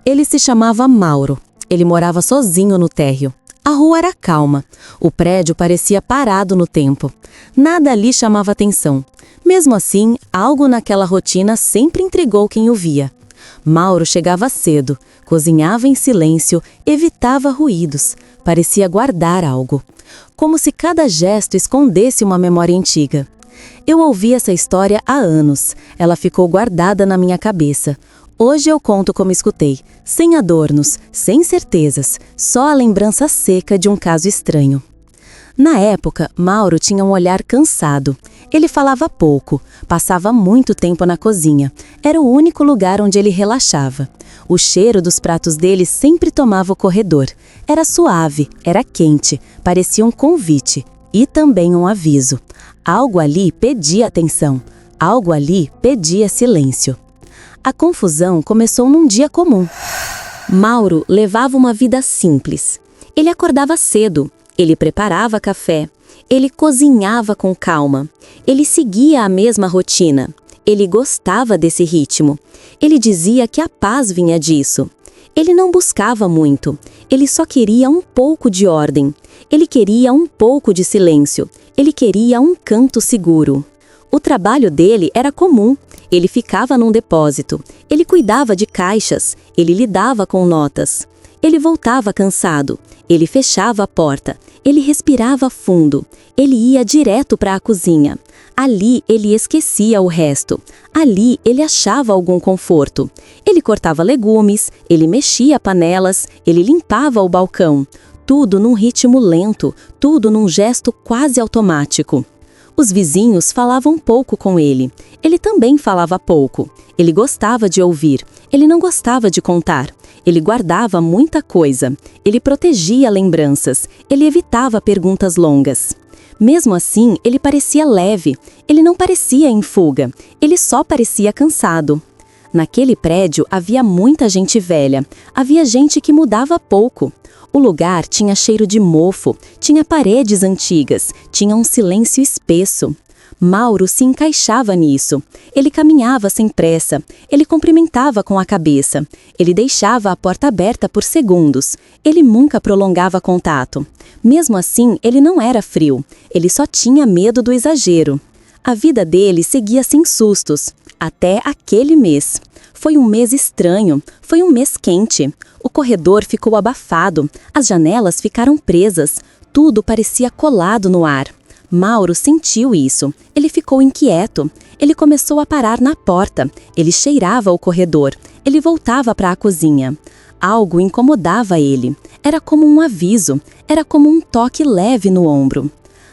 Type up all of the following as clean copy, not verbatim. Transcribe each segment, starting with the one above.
Ele se chamava Mauro. Ele morava sozinho no térreo. A rua era calma. O prédio parecia parado no tempo. Nada ali chamava atenção. Mesmo assim, algo naquela rotina sempre intrigou quem o via. Mauro chegava cedo, cozinhava em silêncio, evitava ruídos. Parecia guardar algo. Como se cada gesto escondesse uma memória antiga. Eu ouvi essa história há anos. Ela ficou guardada na minha cabeça. Hoje eu conto como escutei, sem adornos, sem certezas, só a lembrança seca de um caso estranho. Na época, Mauro tinha um olhar cansado. Ele falava pouco, passava muito tempo na cozinha. Era o único lugar onde ele relaxava. O cheiro dos pratos dele sempre tomava o corredor. Era suave, era quente, parecia um convite e também um aviso. Algo ali pedia atenção, algo ali pedia silêncio. A confusão começou num dia comum. Mauro levava uma vida simples. Ele acordava cedo, ele preparava café, ele cozinhava com calma, ele seguia a mesma rotina, ele gostava desse ritmo. Ele dizia que a paz vinha disso. Ele não buscava muito, ele só queria um pouco de ordem, ele queria um pouco de silêncio, ele queria um canto seguro. O trabalho dele era comum. Ele ficava num depósito, ele cuidava de caixas, ele lidava com notas. Ele voltava cansado, ele fechava a porta, ele respirava fundo, ele ia direto para a cozinha. Ali ele esquecia o resto, ali ele achava algum conforto. Ele cortava legumes, ele mexia panelas, ele limpava o balcão. Tudo num ritmo lento, tudo num gesto quase automático. Os vizinhos falavam pouco com ele. Ele também falava pouco. Ele gostava de ouvir. Ele não gostava de contar. Ele guardava muita coisa. Ele protegia lembranças. Ele evitava perguntas longas. Mesmo assim, ele parecia leve. Ele não parecia em fuga. Ele só parecia cansado. Naquele prédio havia muita gente velha. Havia gente que mudava pouco. O lugar tinha cheiro de mofo, tinha paredes antigas, tinha um silêncio espesso. Mauro se encaixava nisso. Ele caminhava sem pressa, ele cumprimentava com a cabeça, ele deixava a porta aberta por segundos, ele nunca prolongava contato. Mesmo assim, ele não era frio, ele só tinha medo do exagero. A vida dele seguia sem sustos, até aquele mês. Foi um mês estranho, foi um mês quente. O corredor ficou abafado, as janelas ficaram presas, tudo parecia colado no ar. Mauro sentiu isso, ele ficou inquieto, ele começou a parar na porta, ele cheirava o corredor, ele voltava para a cozinha. Algo incomodava ele, era como um aviso, era como um toque leve no ombro.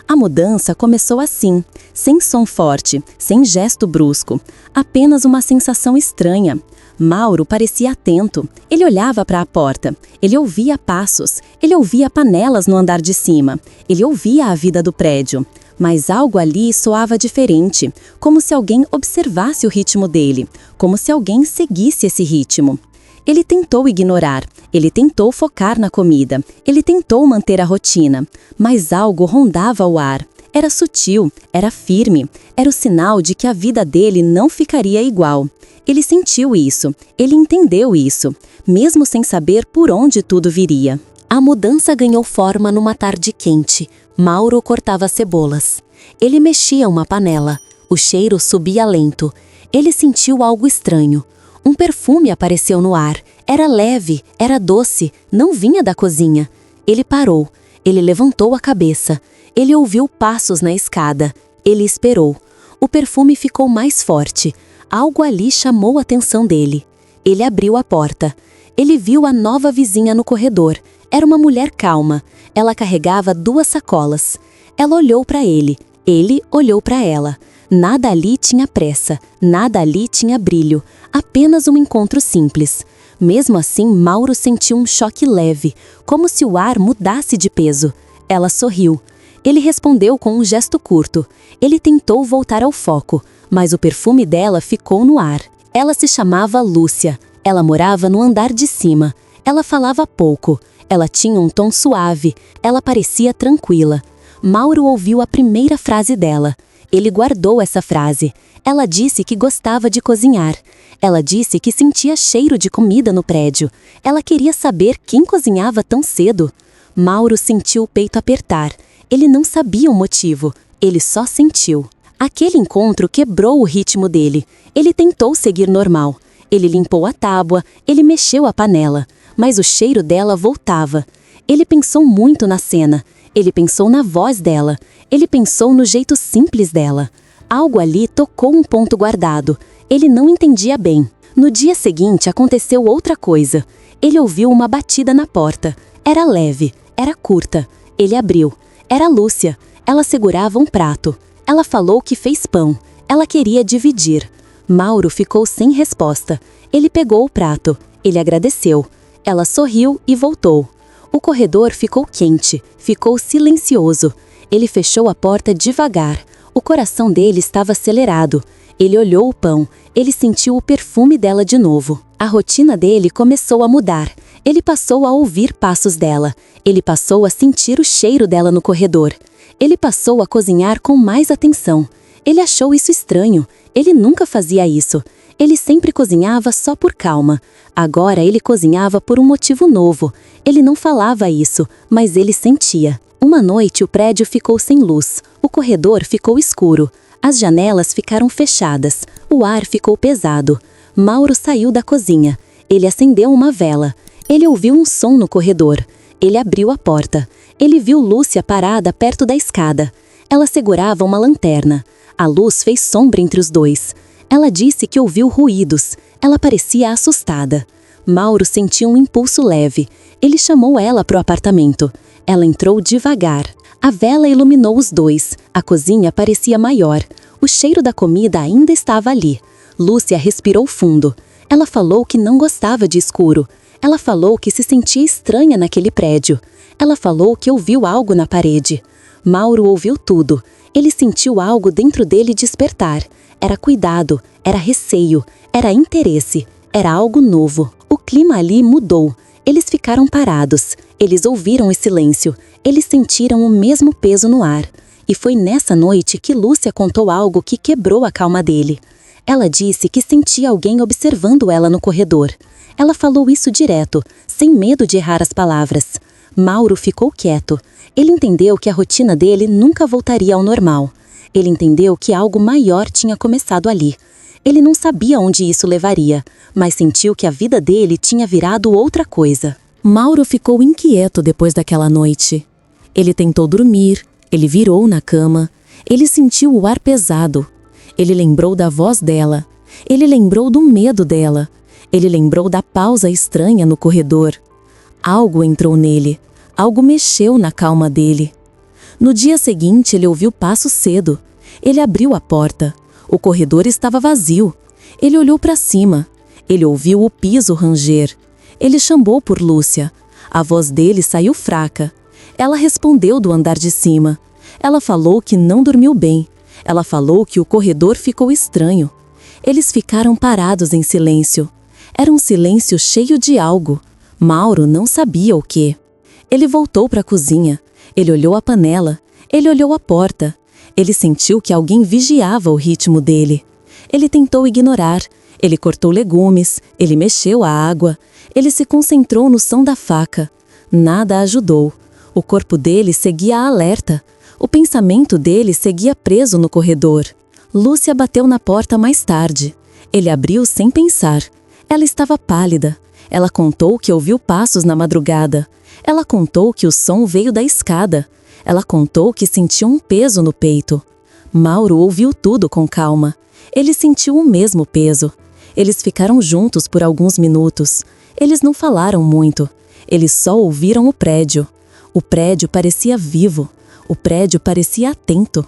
A mudança começou assim, sem som forte, sem gesto brusco, apenas uma sensação estranha. Mauro parecia atento, ele olhava para a porta, ele ouvia passos, ele ouvia panelas no andar de cima, ele ouvia a vida do prédio. Mas algo ali soava diferente, como se alguém observasse o ritmo dele, como se alguém seguisse esse ritmo. Ele tentou ignorar, ele tentou focar na comida, ele tentou manter a rotina, mas algo rondava o ar. Era sutil, era firme, era o sinal de que a vida dele não ficaria igual. Ele sentiu isso, ele entendeu isso, mesmo sem saber por onde tudo viria. A mudança ganhou forma numa tarde quente. Mauro cortava cebolas. Ele mexia uma panela. O cheiro subia lento. Ele sentiu algo estranho. Um perfume apareceu no ar. Era leve, era doce, não vinha da cozinha. Ele parou. Ele levantou a cabeça. Ele ouviu passos na escada. Ele esperou. O perfume ficou mais forte. Algo ali chamou a atenção dele. Ele abriu a porta. Ele viu a nova vizinha no corredor. Era uma mulher calma. Ela carregava 2 sacolas. Ela olhou para ele. Ele olhou para ela. Nada ali tinha pressa. Nada ali tinha brilho. Apenas um encontro simples. Mesmo assim, Mauro sentiu um choque leve, como se o ar mudasse de peso. Ela sorriu. Ele respondeu com um gesto curto. Ele tentou voltar ao foco, mas o perfume dela ficou no ar. Ela se chamava Lúcia. Ela morava no andar de cima. Ela falava pouco. Ela tinha um tom suave. Ela parecia tranquila. Mauro ouviu a primeira frase dela. Ele guardou essa frase. Ela disse que gostava de cozinhar. Ela disse que sentia cheiro de comida no prédio. Ela queria saber quem cozinhava tão cedo. Mauro sentiu o peito apertar. Ele não sabia o motivo. Ele só sentiu. Aquele encontro quebrou o ritmo dele. Ele tentou seguir normal. Ele limpou a tábua, ele mexeu a panela. Mas o cheiro dela voltava. Ele pensou muito na cena. Ele pensou na voz dela. Ele pensou no jeito simples dela. Algo ali tocou um ponto guardado. Ele não entendia bem. No dia seguinte aconteceu outra coisa. Ele ouviu uma batida na porta. Era leve, era curta. Ele abriu. Era Lúcia. Ela segurava um prato. Ela falou que fez pão. Ela queria dividir. Mauro ficou sem resposta. Ele pegou o prato. Ele agradeceu. Ela sorriu e voltou. O corredor ficou quente, ficou silencioso. Ele fechou a porta devagar. O coração dele estava acelerado. Ele olhou o pão. Ele sentiu o perfume dela de novo. A rotina dele começou a mudar. Ele passou a ouvir passos dela. Ele passou a sentir o cheiro dela no corredor. Ele passou a cozinhar com mais atenção. Ele achou isso estranho. Ele nunca fazia isso. Ele sempre cozinhava só por calma. Agora ele cozinhava por um motivo novo. Ele não falava isso, mas ele sentia. Uma noite o prédio ficou sem luz. O corredor ficou escuro. As janelas ficaram fechadas. O ar ficou pesado. Mauro saiu da cozinha. Ele acendeu uma vela. Ele ouviu um som no corredor. Ele abriu a porta. Ele viu Lúcia parada perto da escada. Ela segurava uma lanterna. A luz fez sombra entre os dois. Ela disse que ouviu ruídos. Ela parecia assustada. Mauro sentiu um impulso leve. Ele chamou ela para o apartamento. Ela entrou devagar. A vela iluminou os dois. A cozinha parecia maior. O cheiro da comida ainda estava ali. Lúcia respirou fundo. Ela falou que não gostava de escuro. Ela falou que se sentia estranha naquele prédio. Ela falou que ouviu algo na parede. Mauro ouviu tudo. Ele sentiu algo dentro dele despertar. Era cuidado, era receio, era interesse, era algo novo. O clima ali mudou. Eles ficaram parados. Eles ouviram o silêncio. Eles sentiram o mesmo peso no ar. E foi nessa noite que Lúcia contou algo que quebrou a calma dele. Ela disse que sentia alguém observando ela no corredor. Ela falou isso direto, sem medo de errar as palavras. Mauro ficou quieto. Ele entendeu que a rotina dele nunca voltaria ao normal. Ele entendeu que algo maior tinha começado ali. Ele não sabia onde isso levaria, mas sentiu que a vida dele tinha virado outra coisa. Mauro ficou inquieto depois daquela noite. Ele tentou dormir, ele virou na cama, ele sentiu o ar pesado. Ele lembrou da voz dela, ele lembrou do medo dela, ele lembrou da pausa estranha no corredor. Algo entrou nele, algo mexeu na calma dele. No dia seguinte, ele ouviu passos cedo. Ele abriu a porta. O corredor estava vazio. Ele olhou para cima. Ele ouviu o piso ranger. Ele chamou por Lúcia. A voz dele saiu fraca. Ela respondeu do andar de cima. Ela falou que não dormiu bem. Ela falou que o corredor ficou estranho. Eles ficaram parados em silêncio. Era um silêncio cheio de algo. Mauro não sabia o quê. Ele voltou para a cozinha. Ele olhou a panela. Ele olhou a porta. Ele sentiu que alguém vigiava o ritmo dele. Ele tentou ignorar. Ele cortou legumes. Ele mexeu a água. Ele se concentrou no som da faca. Nada ajudou. O corpo dele seguia alerta. O pensamento dele seguia preso no corredor. Lúcia bateu na porta mais tarde. Ele abriu sem pensar. Ela estava pálida. Ela contou que ouviu passos na madrugada. Ela contou que o som veio da escada. Ela contou que sentiu um peso no peito. Mauro ouviu tudo com calma. Ele sentiu o mesmo peso. Eles ficaram juntos por alguns minutos. Eles não falaram muito. Eles só ouviram o prédio. O prédio parecia vivo. O prédio parecia atento.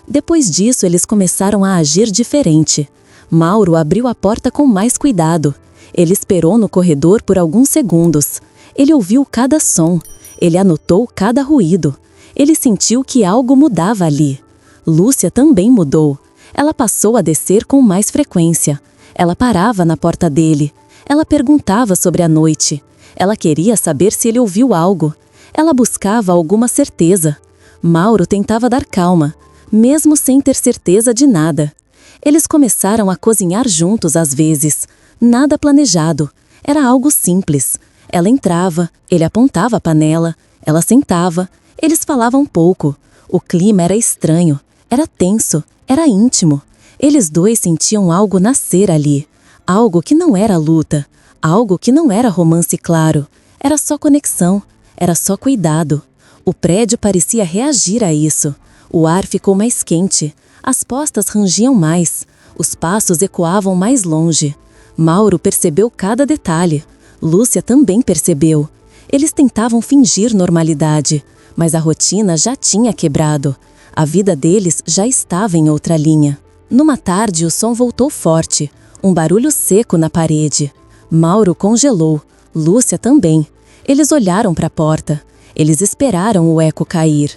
Depois disso, eles começaram a agir diferente. Mauro abriu a porta com mais cuidado. Ele esperou no corredor por alguns segundos. Ele ouviu cada som. Ele anotou cada ruído. Ele sentiu que algo mudava ali. Lúcia também mudou. Ela passou a descer com mais frequência. Ela parava na porta dele. Ela perguntava sobre a noite. Ela queria saber se ele ouviu algo. Ela buscava alguma certeza. Mauro tentava dar calma. mesmo sem ter certeza de nada. Eles começaram a cozinhar juntos às vezes. Nada planejado. Era algo simples. Ela entrava, ele apontava a panela, ela sentava, eles falavam pouco. O clima era estranho, era tenso, era íntimo. Eles dois sentiam algo nascer ali. Algo que não era luta, algo que não era romance claro. Era só conexão, era só cuidado. O prédio parecia reagir a isso. O ar ficou mais quente, as postas rangiam mais, os passos ecoavam mais longe. Mauro percebeu cada detalhe. Lúcia também percebeu. Eles tentavam fingir normalidade, mas a rotina já tinha quebrado. A vida deles já estava em outra linha. Numa tarde, o som voltou forte, um barulho seco na parede. Mauro congelou, Lúcia também. Eles olharam para a porta. Eles esperaram o eco cair.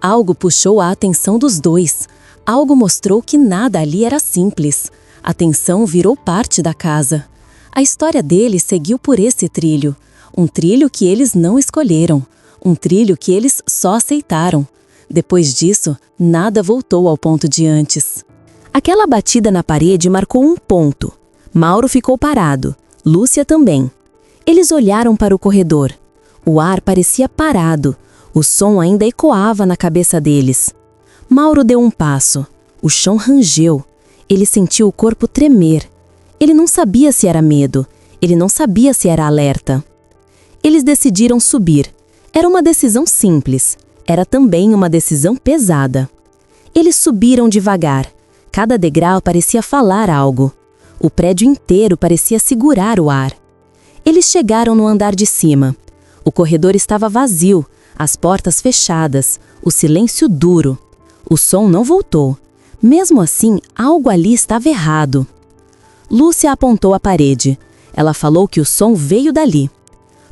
Algo puxou a atenção dos dois. Algo mostrou que nada ali era simples. A tensão virou parte da casa. A história deles seguiu por esse trilho. Um trilho que eles não escolheram. Um trilho que eles só aceitaram. Depois disso, nada voltou ao ponto de antes. Aquela batida na parede marcou um ponto. Mauro ficou parado. Lúcia também. Eles olharam para o corredor. O ar parecia parado. O som ainda ecoava na cabeça deles. Mauro deu um passo. O chão rangeu. Ele sentiu o corpo tremer. Ele não sabia se era medo. Ele não sabia se era alerta. Eles decidiram subir. Era uma decisão simples. Era também uma decisão pesada. Eles subiram devagar. Cada degrau parecia falar algo. O prédio inteiro parecia segurar o ar. Eles chegaram no andar de cima. O corredor estava vazio, as portas fechadas, o silêncio duro. O som não voltou. Mesmo assim, algo ali estava errado. Lúcia apontou a parede. Ela falou que o som veio dali.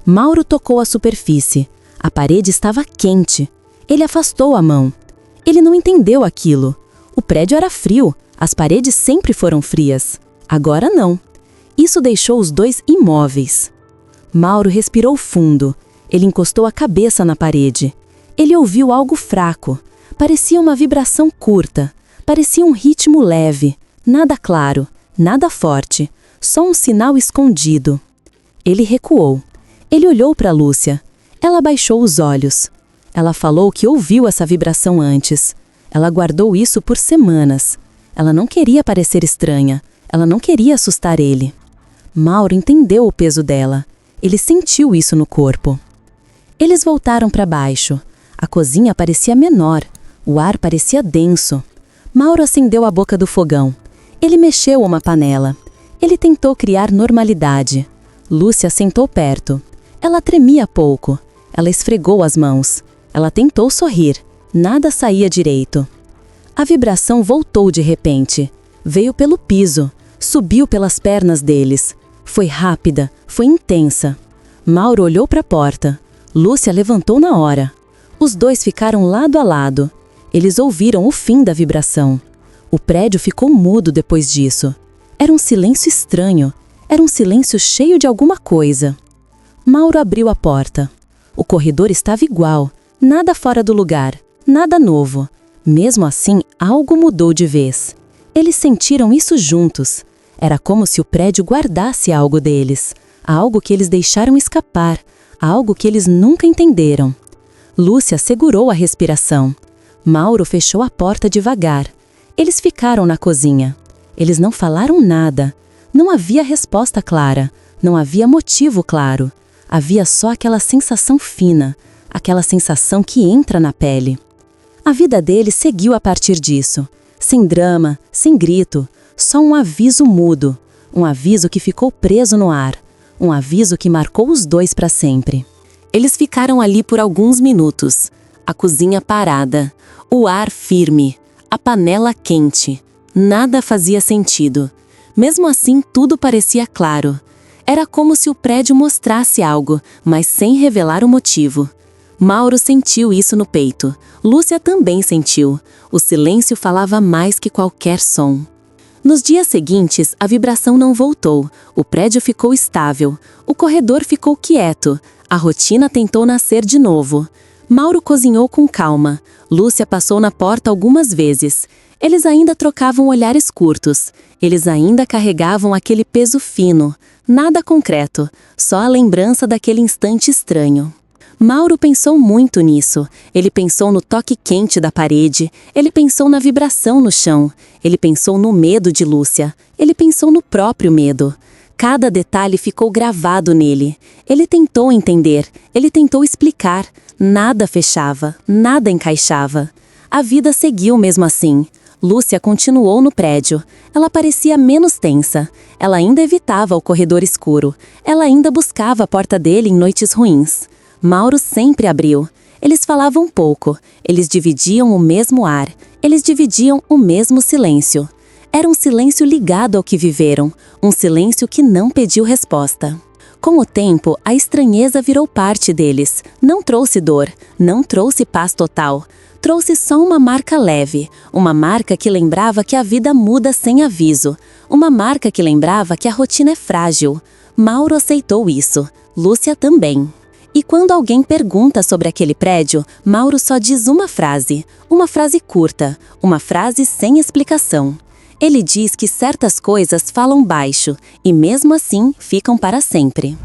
Mauro tocou a superfície. A parede estava quente. Ele afastou a mão. Ele não entendeu aquilo. O prédio era frio. As paredes sempre foram frias. Agora não. Isso deixou os dois imóveis. Mauro respirou fundo. Ele encostou a cabeça na parede. Ele ouviu algo fraco. Parecia uma vibração curta. Parecia um ritmo leve. Nada claro, nada forte. Só um sinal escondido. Ele recuou. Ele olhou para Lúcia. Ela baixou os olhos. Ela falou que ouviu essa vibração antes. Ela guardou isso por semanas. Ela não queria parecer estranha. Ela não queria assustar ele. Mauro entendeu o peso dela. Ele sentiu isso no corpo. Eles voltaram para baixo. A cozinha parecia menor. O ar parecia denso. Mauro acendeu a boca do fogão. Ele mexeu uma panela. Ele tentou criar normalidade. Lúcia sentou perto. Ela tremia pouco. Ela esfregou as mãos. Ela tentou sorrir. Nada saía direito. A vibração voltou de repente. Veio pelo piso. Subiu pelas pernas deles. Foi rápida. Foi intensa. Mauro olhou para a porta. Lúcia levantou na hora. Os dois ficaram lado a lado. Eles ouviram o fim da vibração. O prédio ficou mudo depois disso. Era um silêncio estranho. Era um silêncio cheio de alguma coisa. Mauro abriu a porta. O corredor estava igual. Nada fora do lugar. Nada novo. Mesmo assim, algo mudou de vez. Eles sentiram isso juntos. Era como se o prédio guardasse algo deles. Algo que eles deixaram escapar. Algo que eles nunca entenderam. Lúcia segurou a respiração. Mauro fechou a porta devagar. Eles ficaram na cozinha. Eles não falaram nada. Não havia resposta clara. Não havia motivo claro. Havia só aquela sensação fina. Aquela sensação que entra na pele. A vida deles seguiu a partir disso. Sem drama, sem grito. Só um aviso mudo. Um aviso que ficou preso no ar. Um aviso que marcou os dois para sempre. Eles ficaram ali por alguns minutos. A cozinha parada. O ar firme. A panela quente. Nada fazia sentido. Mesmo assim, tudo parecia claro. Era como se o prédio mostrasse algo, mas sem revelar o motivo. Mauro sentiu isso no peito. Lúcia também sentiu. O silêncio falava mais que qualquer som. Nos dias seguintes, a vibração não voltou. O prédio ficou estável. O corredor ficou quieto. A rotina tentou nascer de novo. Mauro cozinhou com calma. Lúcia passou na porta algumas vezes. Eles ainda trocavam olhares curtos. Eles ainda carregavam aquele peso fino. Nada concreto, só a lembrança daquele instante estranho. Mauro pensou muito nisso. Ele pensou no toque quente da parede. Ele pensou na vibração no chão. Ele pensou no medo de Lúcia. Ele pensou no próprio medo. Cada detalhe ficou gravado nele. Ele tentou entender. Ele tentou explicar. Nada fechava, nada encaixava. A vida seguiu mesmo assim. Lúcia continuou no prédio. Ela parecia menos tensa. Ela ainda evitava o corredor escuro. Ela ainda buscava a porta dele em noites ruins. Mauro sempre abriu. Eles falavam pouco. Eles dividiam o mesmo ar. Eles dividiam o mesmo silêncio. Era um silêncio ligado ao que viveram. Um silêncio que não pediu resposta. Com o tempo, a estranheza virou parte deles. Não trouxe dor. Não trouxe paz total. Trouxe só uma marca leve, uma marca que lembrava que a vida muda sem aviso, uma marca que lembrava que a rotina é frágil. Mauro aceitou isso, Lúcia também. E quando alguém pergunta sobre aquele prédio, Mauro só diz uma frase curta, uma frase sem explicação. Ele diz que certas coisas falam baixo e mesmo assim ficam para sempre.